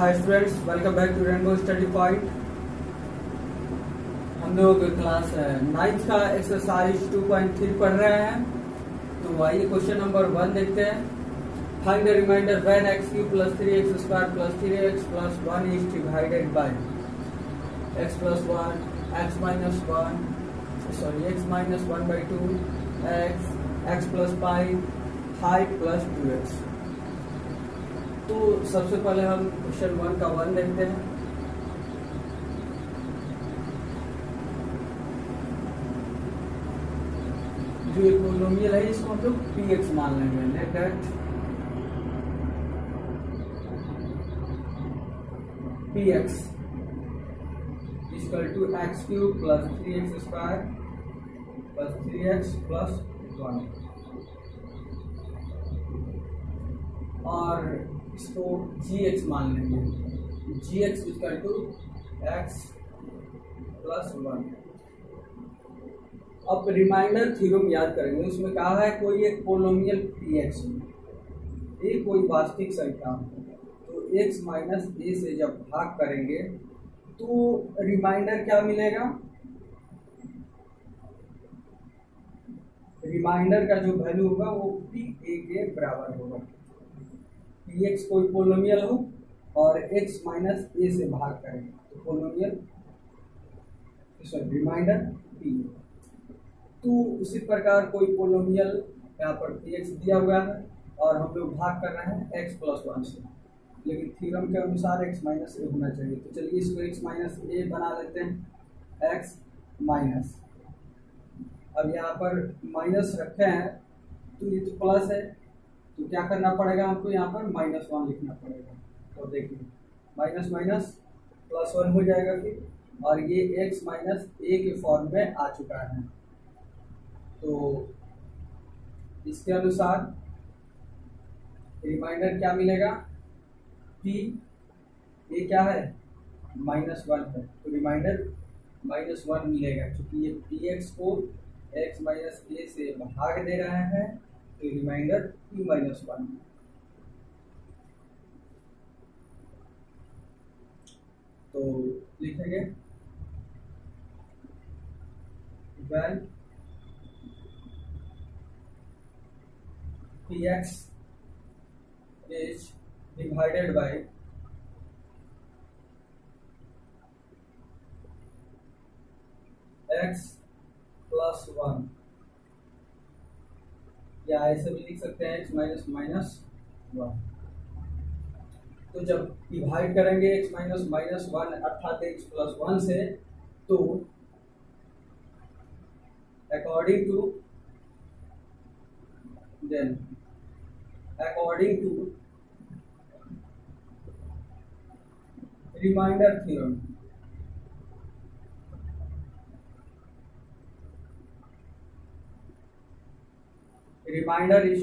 Hi students, welcome back to Rainbow Study Point. हम लोग class 9th का exercise 2.3 पढ़ रहे हैं। तो आइए क्वेश्चन नंबर 1 देखते हैं। Find the remainder when x³ + 3x² + 3x + 1 is divided by x + 1 x - 1 x - 1/2 x + 5 5 + 2x। तो सबसे पहले हम क्वेश्चन 1 का 1 देखते हैं। जो एक पोलिनोमियल है इसको हम लोग px मान लेंगे। Late that px = x³ + 3x² + 3x + 1 और इसको gx मान लेंगे। gx = x + 1। अब रिमाइंडर थ्योरम याद करेंगे। उसमें कहा है कोई एक पोलिनोमियल px ये कोई वास्तविक संख्या तो x - a से जब भाग करेंगे तो रिमाइंडर क्या मिलेगा। रिमाइंडर का जो वैल्यू होगा वो pa के बराबर होगा। px कोई पोलिनोमियल हो और x - a से भाग करेंगे तो पोलिनोमियल रिमाइंडर p। तो उसी प्रकार कोई पोलिनोमियल यहाँ पर px दिया हुआ है और हम लोग भाग कर रहे हैं x + 1 से, लेकिन थ्योरम के अनुसार x - a होना चाहिए। तो चलिए इसको x - a बना लेते हैं। x माइनस, अब यहाँ पर माइनस रखे हैं तो ये तो प्लस है, तो क्या करना पड़ेगा हमको, यहाँ पर -1 लिखना पड़ेगा। तो देखिए माइनस माइनस +1 हो जाएगा फिर, और ये x - a के फॉर्म में आ चुका है। तो इसके अनुसार रिमाइंडर क्या मिलेगा, p ये क्या है -1 है, तो रिमाइंडर -1 मिलेगा। क्योंकि ये px को x - a से भाग दे रहा है तो रिमाइंडर p - 1। तो लिखेंगे when px is divided by x + 1, या ऐसे भी लिख सकते हैं x - 1। तो जब डिवाइड करेंगे x - 1 अर्थात x + 1 से, तो according to remainder theorem remainder =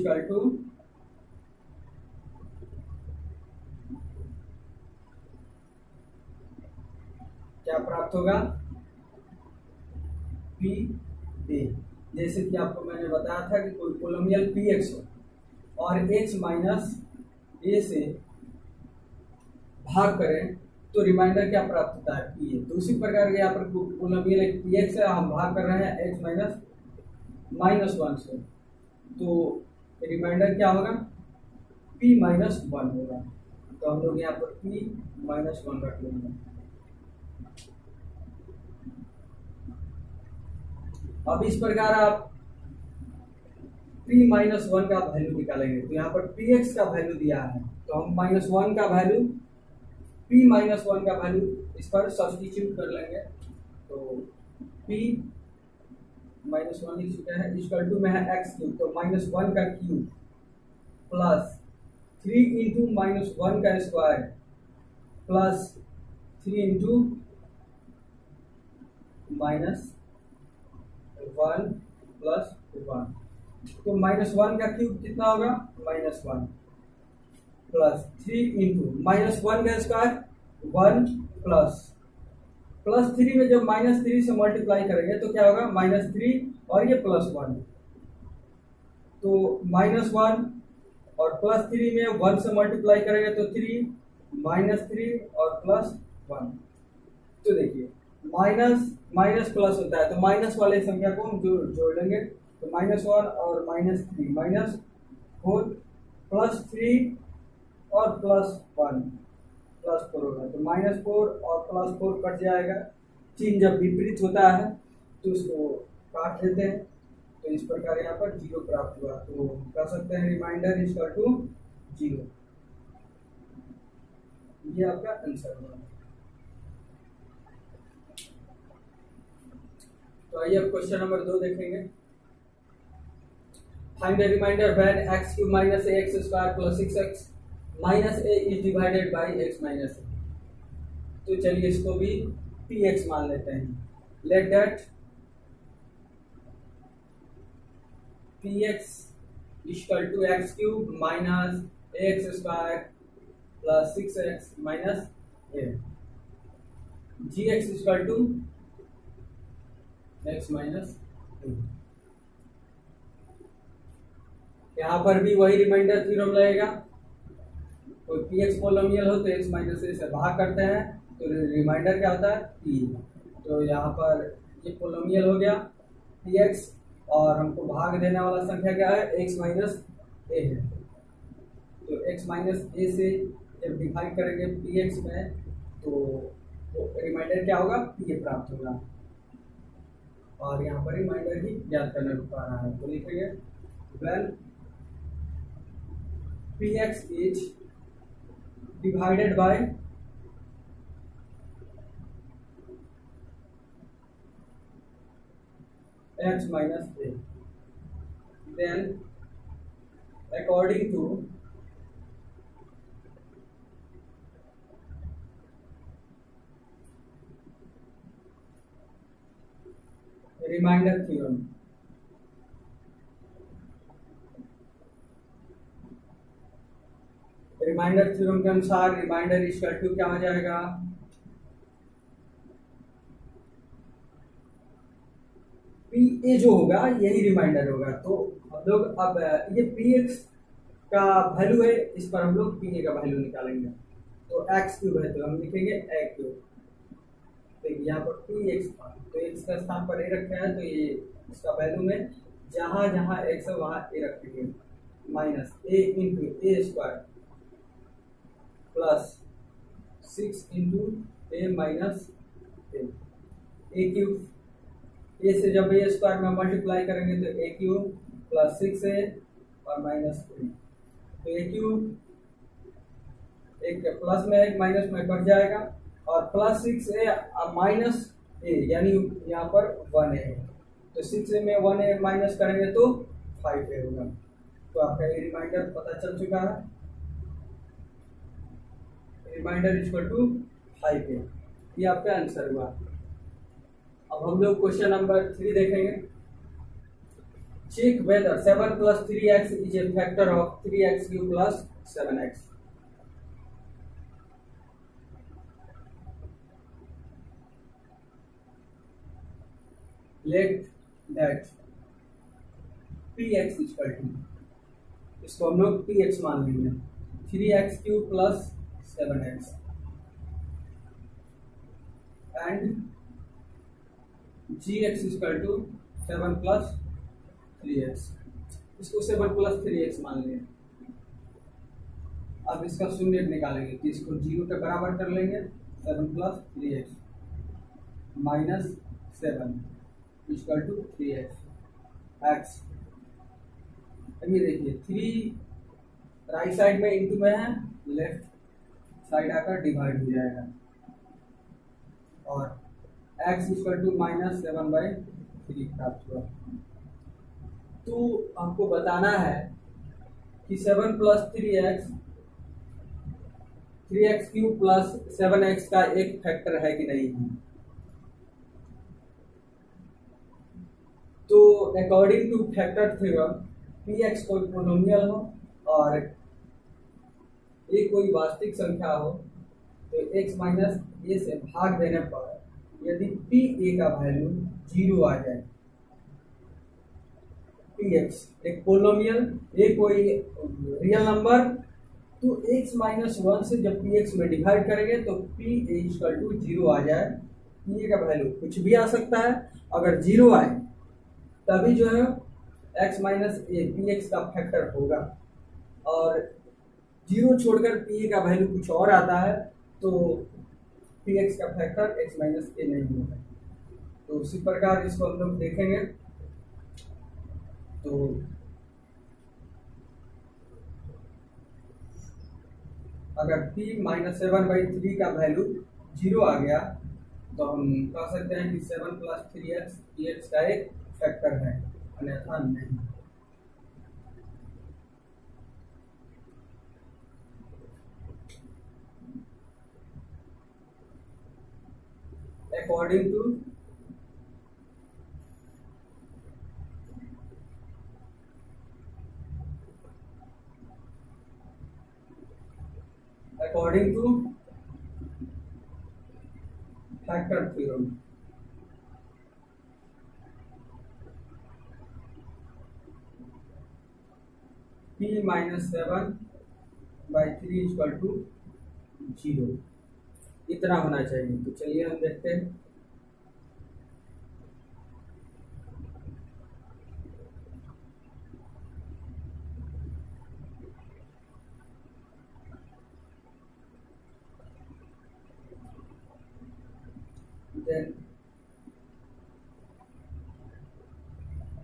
क्या प्राप्त होगा, p a। जैसे कि आपको मैंने बताया था कि कोई पोलिनोमियल px हो और x - a से भाग करें तो रिमाइंडर क्या प्राप्त होता है, p a। तो उसी प्रकार के यहाँ पर पोलिनोमियल एक px है, हम भाग कर रहे हैं x - 1 से, तो रिमाइंडर क्या होगा, p - 1 होगा। तो हम लोग यहाँ पर p - 1 रख लेंगे। अब इस प्रकार आप p - 1 का वैल्यू निकालेंगे। तो यहाँ पर px का वैल्यू दिया है तो हम -1 का वैल्यू p - 1 का वैल्यू इस पर सब्स्टिट्यूट कर लेंगे। तो p - 1 लिख चुके हैं, = में है x³ तो -1 का क्यूब प्लस 3 × -1 का स्क्वायर प्लस 3 × -1 + 1। तो -1 का क्यूब कितना होगा, -1 प्लस 3 × -1 का स्क्वायर 1 प्लस 3 में जब -3 से मल्टीप्लाई करेंगे तो क्या होगा, -3 और ये +1। तो -1 और +3 में 1 से मल्टीप्लाई करेंगे तो 3 -3 और +1। तो देखिए माइनस माइनस प्लस होता है, तो माइनस वाले संख्या को हम जोड़ लेंगे। तो -1 और -3 -4 +3 और +1 +4 होगा। तो -4 और +4 कट जाएगा। चिन्ह जब विपरीत होता है तो उसको काट लेते हैं। तो इस प्रकार यहाँ पर 0 प्राप्त हुआ। तो कह सकते हैं रिमाइंडर इज इक्वल टू 0। ये आपका आंसर हुआ। तो आइए अब क्वेश्चन नंबर 2 देखेंगे। Find the remainder when x³ - ax² + 6x - a is divided by x - a। तो चलिए इसको भी px मान लेते हैं। Let that px equal to x³ - ax² + 6x - a। gx equal to x - a। यहाँ पर भी वही रिमाइंडर थ्योरम लगेगा। कोई px पोलोमियल हो तो x - a से भाग करते हैं, तो रिमाइंडर क्या होता है p। तो यहाँ पर ये पोलोमियल हो गया px, और हमको भाग देने वाला संख्या क्या है x - a है। तो x - a से जब डिवाइड करेंगे px में तो रिमाइंडर क्या होगा p प्राप्त होगा। और यहाँ पर रिमाइंडर ही ज्ञात करना पड़ रहा है। तो लिखेंगे when px is divided by x - a, then according to remainder theorem, remainder theorem के अनुसार रिमाइंडर इक्वल टू क्या हो जाएगा पी ए जो होगा यही रिमाइंडर होगा। तो हम लोग अब ये पी एक्स का वैल्यू है, इस पर हम लोग पी ए का वैल्यू निकालेंगे। तो x³ है तो हम लिखेंगे a³। देखिए यहाँ पर पी एक्स था तो एक्स का स्थान पर ए रखा है, तो ये इसका वैल्यू में जहाँ जहाँ एक्स है वहाँ ए रखेंगे। Minus a into a² plus 6 into a minus a³ ए से जब a² में मल्टीप्लाई करेंगे तो a³ प्लस 6a और -3। तो a³ एक प्लस में एक माइनस में बढ़ जाएगा, और प्लस 6a माइनस a यानी यहाँ पर 1a है। तो 6a में 1a माइनस करेंगे तो 5a होगा। तो आपका ये रिमाइंडर पता चल चुका है। Remainder equal to 5a। ये आपका आंसर हुआ। अब हम लोग क्वेश्चन नंबर 3 देखेंगे। Check whether 7 + 3x is a factor of 3x³ + 7x। Let that px equal to, इसको हम लोग px मान लेंगे, 3x³ + 7x and gx equal to 7 + 3x। इसको 7 + 3x मान लेंगे। अब इसका शून्य निकालेंगे तो इसको 0 के बराबर कर लेंगे। 7 + 3x -7 equal to 3x x। अब ये देखिए 3 राइट साइड में इंटू में है, लेफ्ट साइड आकर डिवाइड हो जाएगा, और x इक्वल टू -7/3 प्राप्त हुआ। तो हमको बताना है कि 7 + 3x 3x³ + 7x का एक फैक्टर है कि नहीं है। तो according to factor theorem px कोई पोलिनोमियल हो और a कोई वास्तविक संख्या हो, तो x - a से भाग देने पर यदि pa का वैल्यू 0 आ जाए, px एक पोलिनोमियल, a कोई रियल नंबर तो x माइनस 1 से जब px में डिवाइड करेंगे तो p इक्वल टू 0 आ जाए। p का वैल्यू कुछ भी आ सकता है, अगर 0 आए तभी जो है x माइनस ए px का फैक्टर होगा, और 0 छोड़कर p का वैल्यू कुछ और आता है तो px का फैक्टर x माइनस ए नहीं होगा। तो उसी प्रकार इसको हम लोग देखेंगे। तो अगर p माइनस 7/3 का वैल्यू 0 आ गया तो हम कह सकते हैं कि 7 प्लस 3x px का एक फैक्टर है, अन्यथा नहीं। According to factor theorem, p minus 7/3 equal to 0 इतना होना चाहिए। तो चलिए हम देखते हैं। Then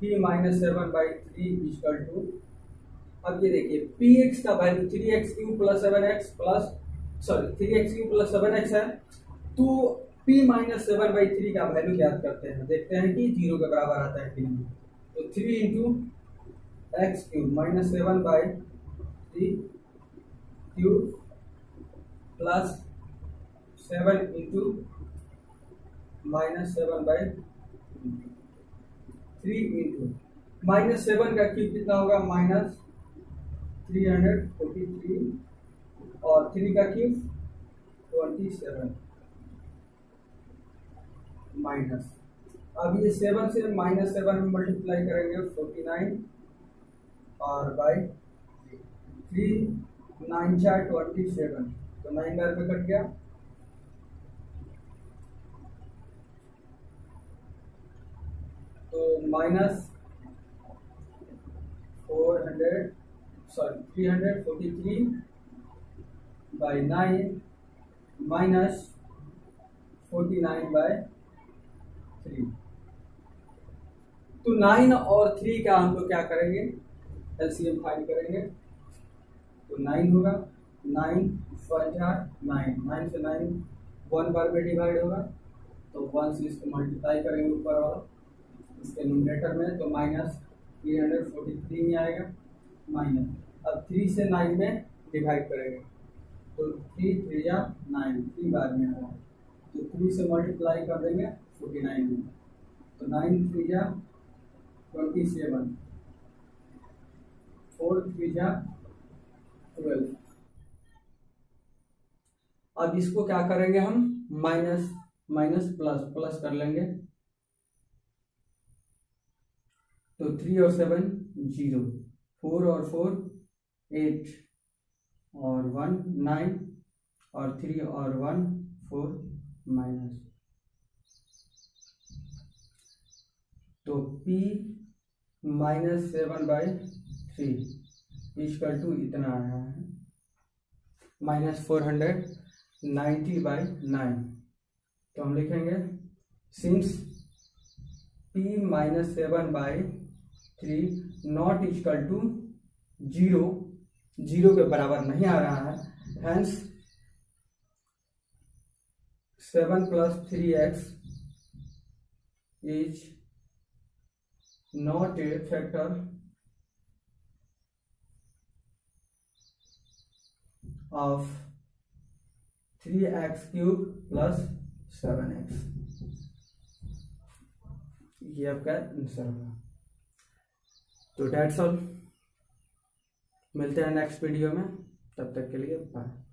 p minus 7/3 equal to, अब ये देखिए px का value 3x³ plus 7x plus 3x³ plus 7x है, तो p माइनस 7/3 का वैल्यू ज्ञात करते हैं, देखते हैं कि 0 के बराबर आता है कि नहीं। तो 3 into x³ minus 7/3 cube plus 7 into minus 7/3 into minus 7 का क्यूब कितना होगा, माइनस 343 और 3 का क्यूब 27 माइनस, अब ये 7 से माइनस 7 में मल्टीप्लाई करेंगे 49 और बाई 3 9 4 27, तो 9 बार में कट गया। तो माइनस 343 बाई 9 माइनस 49/3। तो 9 और 3 का हम लोग क्या करेंगे, एलसीएम फाइंड करेंगे। तो 9 होगा, 9 9 से 9 1 बार में डिवाइड होगा, तो 1 से इसको मल्टीप्लाई करेंगे ऊपर वाला इसके न्यूमरेटर में, तो माइनस 343 ही आएगा माइनस। अब 3 से 9 में डिवाइड करेंगे तो 3 3 या 9 3 बार में आएगा, तो 3 से मल्टीप्लाई कर देंगे 49 में, तो 9 3 या 27 4 3 या 12। अब इसको क्या करेंगे हम, माइनस माइनस प्लस प्लस कर लेंगे, तो 3 और 7 0, 4 और 4 8 और 1 9 और 3 और 1 4 माइनस। तो p माइनस 7/3 इक्वल टू इतना आया है, माइनस 490/9। तो हम लिखेंगे since p minus 7/3 not equal to 0 के बराबर नहीं आ रहा है, hence 7 plus 3x is not a factor of 3x³ plus 7x। ये आपका आंसर होगा। तो डेट्स ऑल, मिलते हैं नेक्स्ट वीडियो में, तब तक के लिए बाय।